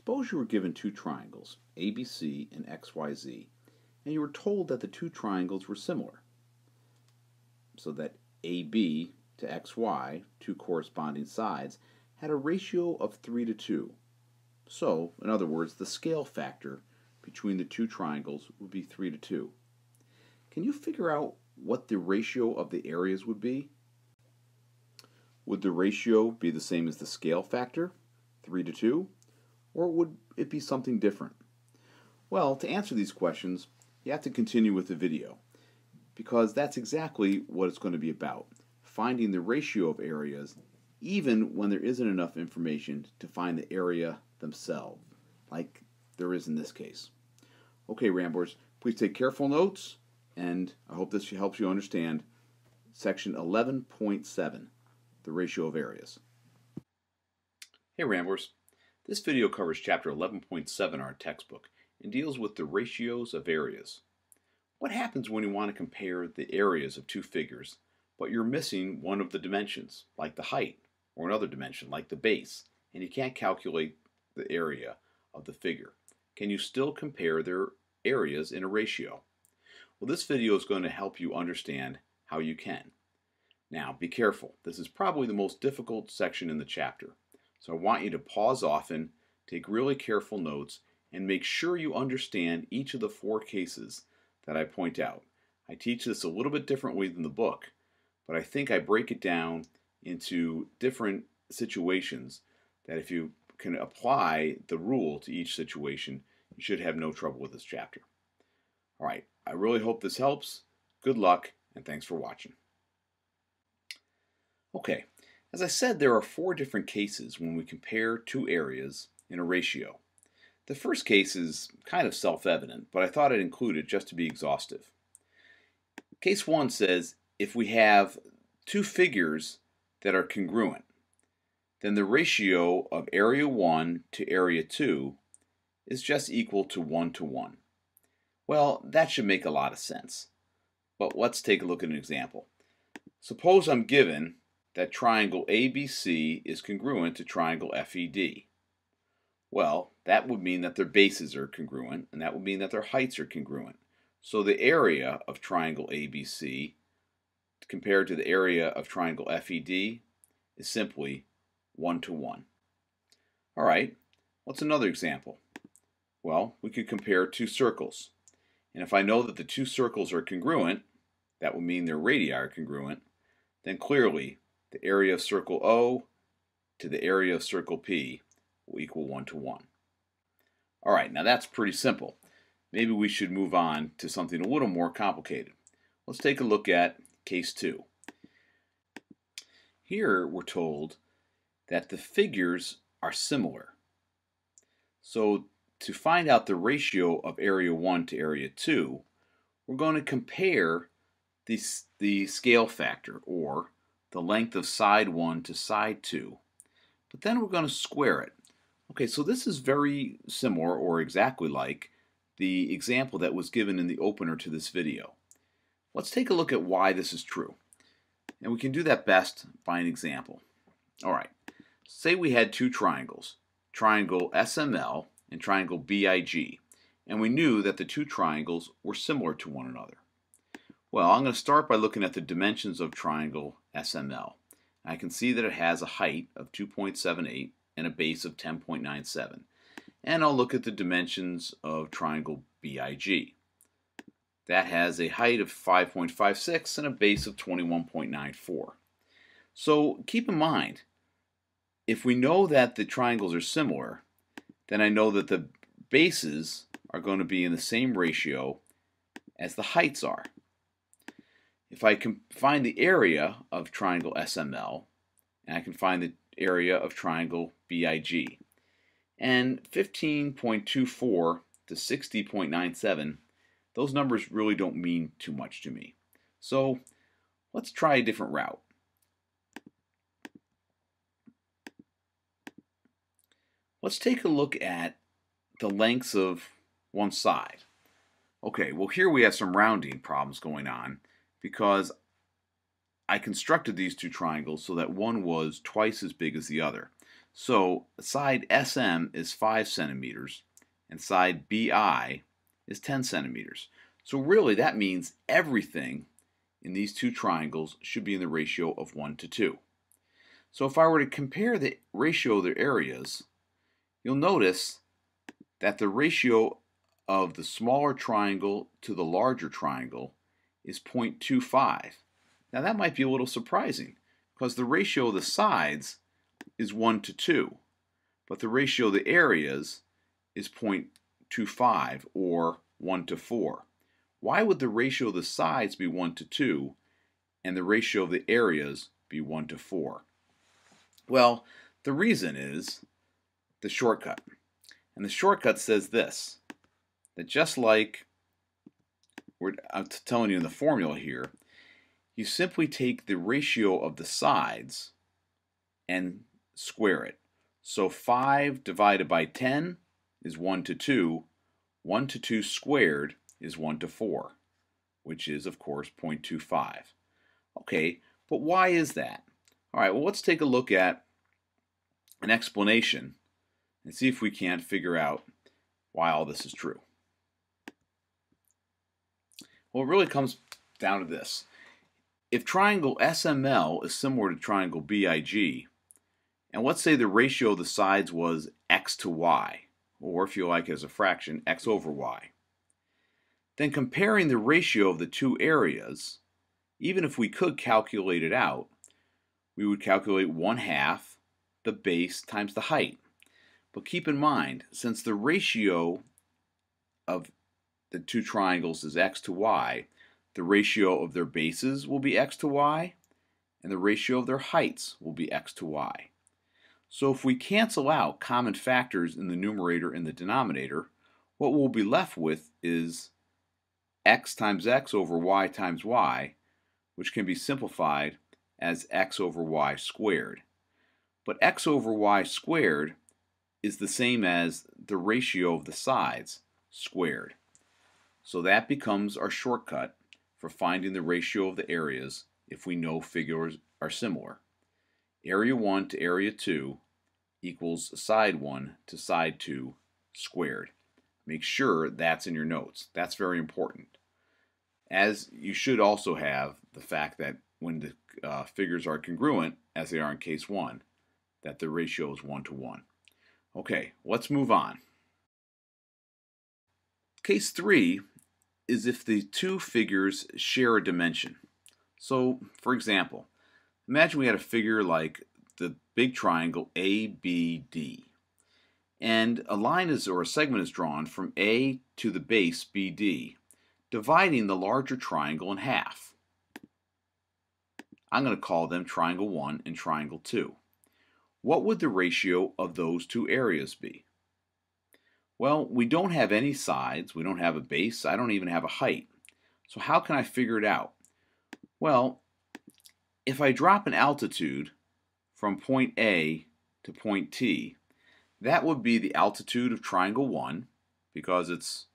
Suppose you were given two triangles, ABC and XYZ, and you were told that the two triangles were similar, so that AB to XY, two corresponding sides, had a ratio of 3 to 2. So, in other words, the scale factor between the two triangles would be 3 to 2. Can you figure out what the ratio of the areas would be? Would the ratio be the same as the scale factor, 3 to 2, or would it be something different? Well, to answer these questions, you have to continue with the video, because that's exactly what it's going to be about, finding the ratio of areas even when there isn't enough information to find the area themselves, like there is in this case. Okay, Ramblers, please take careful notes, and I hope this helps you understand section 11.7, the ratio of areas. Hey Ramblers, this video covers chapter 11.7 in our textbook and deals with the ratios of areas. What happens when you want to compare the areas of two figures, but you're missing one of the dimensions, like the height, or another dimension, like the base, and you can't calculate the area of the figure? Can you still compare their areas in a ratio? Well, this video is going to help you understand how you can. Now, be careful. This is probably the most difficult section in the chapter. So I want you to pause often, take really careful notes, and make sure you understand each of the 4 cases that I point out. I teach this a little bit differently than the book, but I think I break it down into different situations that if you can apply the rule to each situation, you should have no trouble with this chapter. All right, I really hope this helps. Good luck, and thanks for watching. Okay, as I said, there are 4 different cases when we compare two areas in a ratio. The first case is kind of self-evident, but I thought I'd include it just to be exhaustive. Case 1 says if we have two figures that are congruent, then the ratio of area 1 to area 2 is just equal to 1 to 1. Well, that should make a lot of sense. But let's take a look at an example. Suppose I'm given that triangle ABC is congruent to triangle FED. Well, that would mean that their bases are congruent, and that would mean that their heights are congruent. So the area of triangle ABC compared to the area of triangle FED is simply 1 to 1. All right, what's another example? Well, we could compare two circles. And if I know that the two circles are congruent, that would mean their radii are congruent, then clearly the area of circle O to the area of circle P will equal 1 to 1. All right, now that's pretty simple. Maybe we should move on to something a little more complicated. Let's take a look at case 2. Here we're told that the figures are similar. So to find out the ratio of area 1 to area 2, we're going to compare the scale factor, or the length of side 1 to side 2. But then we're going to square it. Okay, so this is very similar, or exactly like, the example that was given in the opener to this video. Let's take a look at why this is true. And we can do that best by an example. All right, say we had two triangles, triangle SML and triangle BIG, and we knew that the two triangles were similar to one another. Well, I'm going to start by looking at the dimensions of triangle SML. I can see that it has a height of 2.78 and a base of 10.97. And I'll look at the dimensions of triangle BIG. That has a height of 5.56 and a base of 21.94. So keep in mind, if we know that the triangles are similar, then I know that the bases are going to be in the same ratio as the heights are. If I can find the area of triangle SML, and I can find the area of triangle BIG, and 15.24 to 60.97, those numbers really don't mean too much to me. So let's try a different route. Let's take a look at the lengths of one side. Okay, well here we have some rounding problems going on because I constructed these two triangles so that one was twice as big as the other. So side SM is 5 centimeters and side BI is 10 centimeters. So really that means everything in these two triangles should be in the ratio of 1 to 2. So if I were to compare the ratio of their areas, you'll notice that the ratio of the smaller triangle to the larger triangle is 0.25. Now that might be a little surprising because the ratio of the sides is 1 to 2, but the ratio of the areas is 0.25 or 1 to 4. Why would the ratio of the sides be 1 to 2 and the ratio of the areas be 1 to 4? Well, the reason is the shortcut. And the shortcut says this, that just like I'm telling you in the formula here, you simply take the ratio of the sides and square it. So 5 divided by 10 is 1 to 2. 1 to 2 squared is 1 to 4, which is, of course, 0.25. Okay, but why is that? All right, well, let's take a look at an explanation and see if we can't figure out why all this is true. Well, it really comes down to this. If triangle SML is similar to triangle BIG, and let's say the ratio of the sides was x to y, or if you like as a fraction, x over y, then comparing the ratio of the two areas, even if we could calculate it out, we would calculate 1/2 the base times the height. But keep in mind, since the ratio of the two triangles is x to y, the ratio of their bases will be x to y, and the ratio of their heights will be x to y. So if we cancel out common factors in the numerator and the denominator, what we'll be left with is x times x over y times y, which can be simplified as x over y squared. But x over y squared is the same as the ratio of the sides squared. So that becomes our shortcut for finding the ratio of the areas if we know figures are similar. Area 1 to area 2 equals side 1 to side 2 squared. Make sure that's in your notes. That's very important. As you should also have the fact that when the figures are congruent, as they are in case 1, that the ratio is 1 to 1. Okay, let's move on. Case 3 is if the two figures share a dimension. So, for example, imagine we had a figure like the big triangle ABD, and a line or a segment is drawn from A to the base BD, dividing the larger triangle in half. I'm going to call them triangle 1 and triangle 2. What would the ratio of those two areas be? Well, we don't have any sides, we don't have a base, I don't even have a height. So how can I figure it out? Well, if I drop an altitude from point A to point T, that would be the altitude of triangle 1, because it's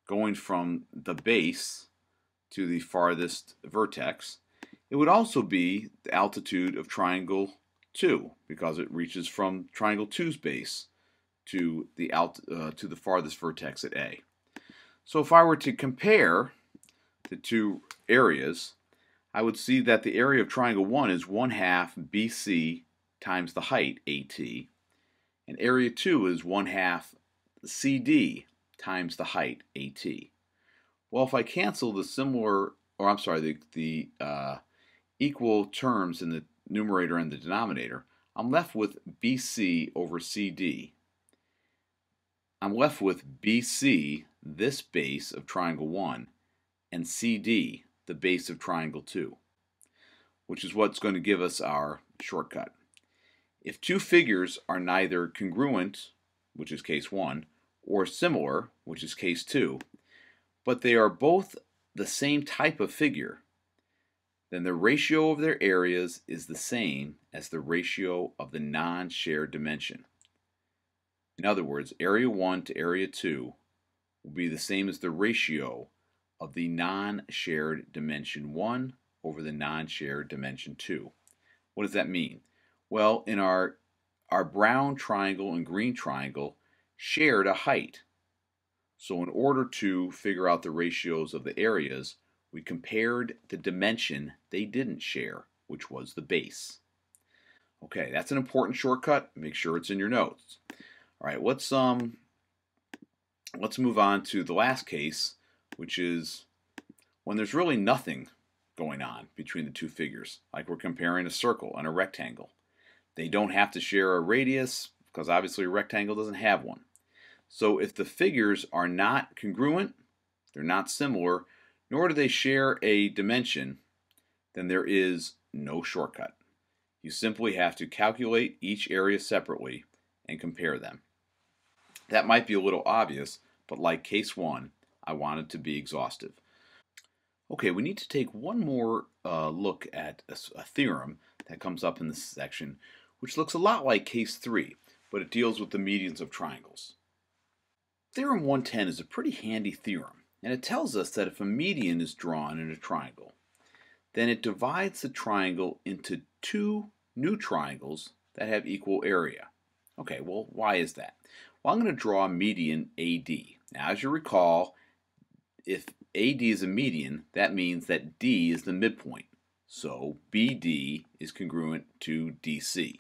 going from the base to the farthest vertex. It would also be the altitude of triangle 2, because it reaches from triangle 2's base to the farthest vertex at A. So if I were to compare the two areas, I would see that the area of triangle 1 is 1/2 BC times the height AT, and area 2 is 1/2 CD times the height AT. Well, if I cancel the equal terms in the numerator and the denominator, I'm left with BC over CD. I'm left with BC, this base of triangle 1, and CD, the base of triangle 2, which is what's going to give us our shortcut. If two figures are neither congruent, which is case 1, or similar, which is case 2, but they are both the same type of figure, then the ratio of their areas is the same as the ratio of the non-shared dimension. In other words, area 1 to area 2 will be the same as the ratio of the non-shared dimension 1 over the non-shared dimension 2. What does that mean? Well, in our our brown triangle and green triangle shared a height. So in order to figure out the ratios of the areas, we compared the dimension they didn't share, which was the base. Okay, that's an important shortcut. Make sure it's in your notes. All right, let's move on to the last case, which is when there's really nothing going on between the two figures, like we're comparing a circle and a rectangle. They don't have to share a radius because obviously a rectangle doesn't have one. So if the figures are not congruent, they're not similar, nor do they share a dimension, then there is no shortcut. You simply have to calculate each area separately and compare them. That might be a little obvious, but like case 1, I wanted to be exhaustive. Okay, we need to take one more look at a theorem that comes up in this section, which looks a lot like case 3, but it deals with the medians of triangles. Theorem 110 is a pretty handy theorem, and it tells us that if a median is drawn in a triangle, then it divides the triangle into two new triangles that have equal area. Okay, well, why is that? Well, I'm going to draw a median AD. Now, as you recall, if AD is a median, that means that D is the midpoint. So BD is congruent to DC.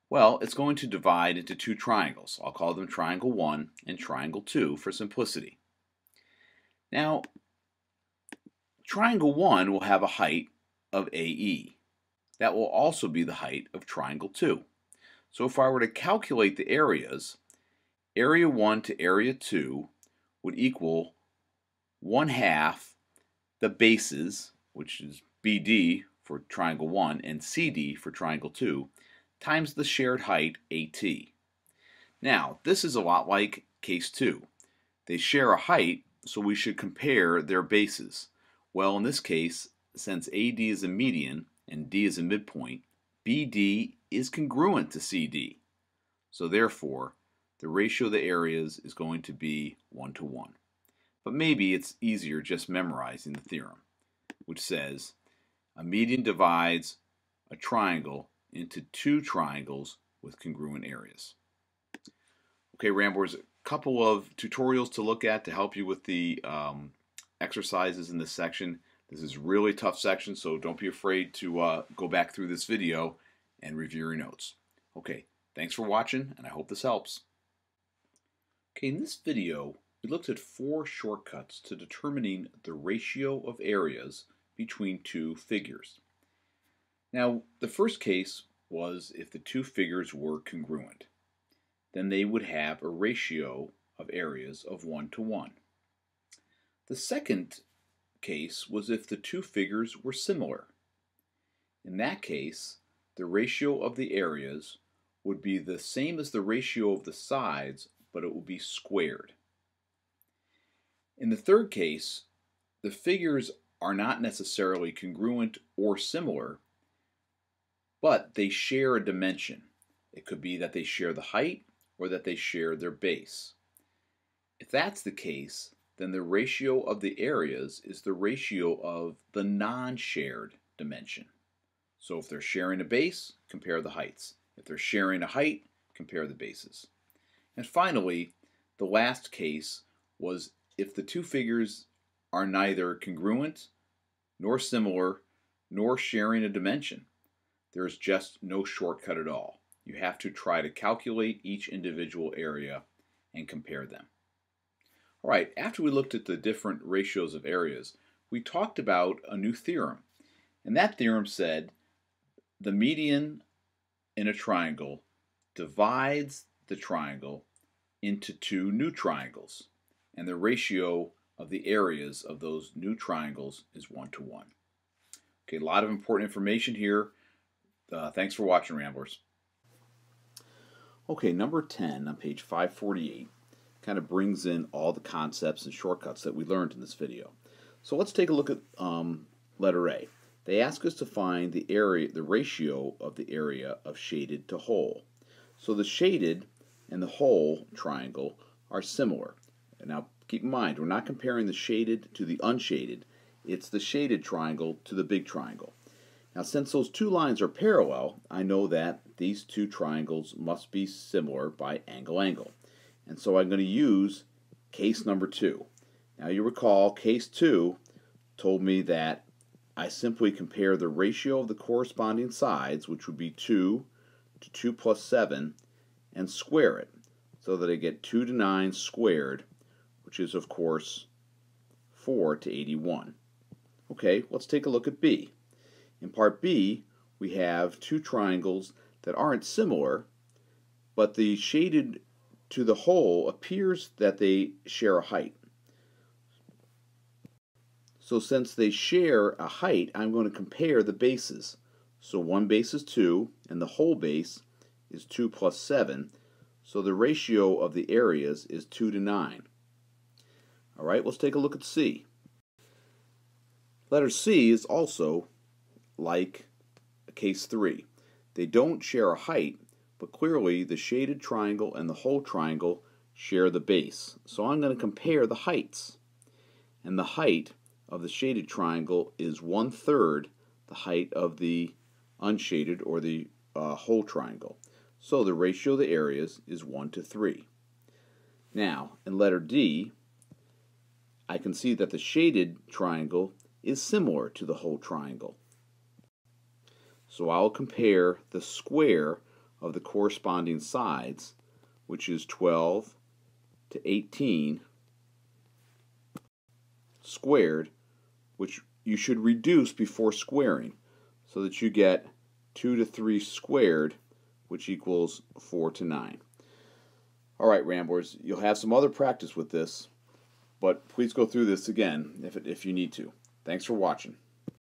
Well, it's going to divide into two triangles. I'll call them triangle 1 and triangle 2 for simplicity. Now, triangle 1 will have a height of AE. That will also be the height of triangle 2. So if I were to calculate the areas, area 1 to area 2 would equal 1/2 the bases, which is BD for triangle 1 and CD for triangle 2, times the shared height AT. Now, this is a lot like case 2. They share a height, so we should compare their bases. Well, in this case, since AD is a median and D is a midpoint, BD is congruent to CD. So therefore, the ratio of the areas is going to be 1:1. But maybe it's easier just memorizing the theorem, which says a median divides a triangle into two triangles with congruent areas. Okay, Ramblers, a couple of tutorials to look at to help you with the exercises in this section. This is a really tough section, so don't be afraid to go back through this video and review your notes. Okay, thanks for watching, and I hope this helps. Okay, in this video, we looked at 4 shortcuts to determining the ratio of areas between two figures. Now, the first case was if the two figures were congruent. Then they would have a ratio of areas of 1:1. The second case was if the two figures were similar. In that case, the ratio of the areas would be the same as the ratio of the sides, but it would be squared. In the third case, the figures are not necessarily congruent or similar, but they share a dimension. It could be that they share the height or that they share their base. If that's the case, then the ratio of the areas is the ratio of the non-shared dimension. So if they're sharing a base, compare the heights. If they're sharing a height, compare the bases. And finally, the last case was if the two figures are neither congruent, nor similar, nor sharing a dimension. There is just no shortcut at all. You have to try to calculate each individual area and compare them. All right, after we looked at the different ratios of areas, we talked about a new theorem. And that theorem said the median in a triangle divides the triangle into two new triangles, and the ratio of the areas of those new triangles is 1:1. Okay, a lot of important information here. Thanks for watching, Ramblers. Okay, number 10 on page 548 kind of brings in all the concepts and shortcuts that we learned in this video. So let's take a look at letter A. They ask us to find the ratio of the area of shaded to whole. So the shaded and the whole triangle are similar. Now keep in mind, we're not comparing the shaded to the unshaded. It's the shaded triangle to the big triangle. Now since those two lines are parallel, I know that these two triangles must be similar by angle. And so I'm going to use case number 2. Now you recall case 2 told me that I simply compare the ratio of the corresponding sides, which would be 2 to 2 plus 7, and square it, so that I get 2 to 9 squared, which is of course 4 to 81. Okay, let's take a look at B. In part B, we have two triangles that aren't similar, but the shaded to the whole appears that they share a height. So since they share a height, I'm going to compare the bases. So one base is 2, and the whole base is 2 plus 7, so the ratio of the areas is 2 to 9. Alright, let's take a look at C. Letter C is also like case 3. They don't share a height, but clearly the shaded triangle and the whole triangle share the base. So I'm going to compare the heights. And the height of the shaded triangle is 1/3 the height of the unshaded or the whole triangle. So the ratio of the areas is 1 to 3. Now, in letter D, I can see that the shaded triangle is similar to the whole triangle. So I'll compare the square of the corresponding sides, which is 12 to 18 squared, which you should reduce before squaring, so that you get 2 to 3 squared, which equals 4 to 9. Alright, Ramblers, you'll have some other practice with this, but please go through this again if you need to. Thanks for watching.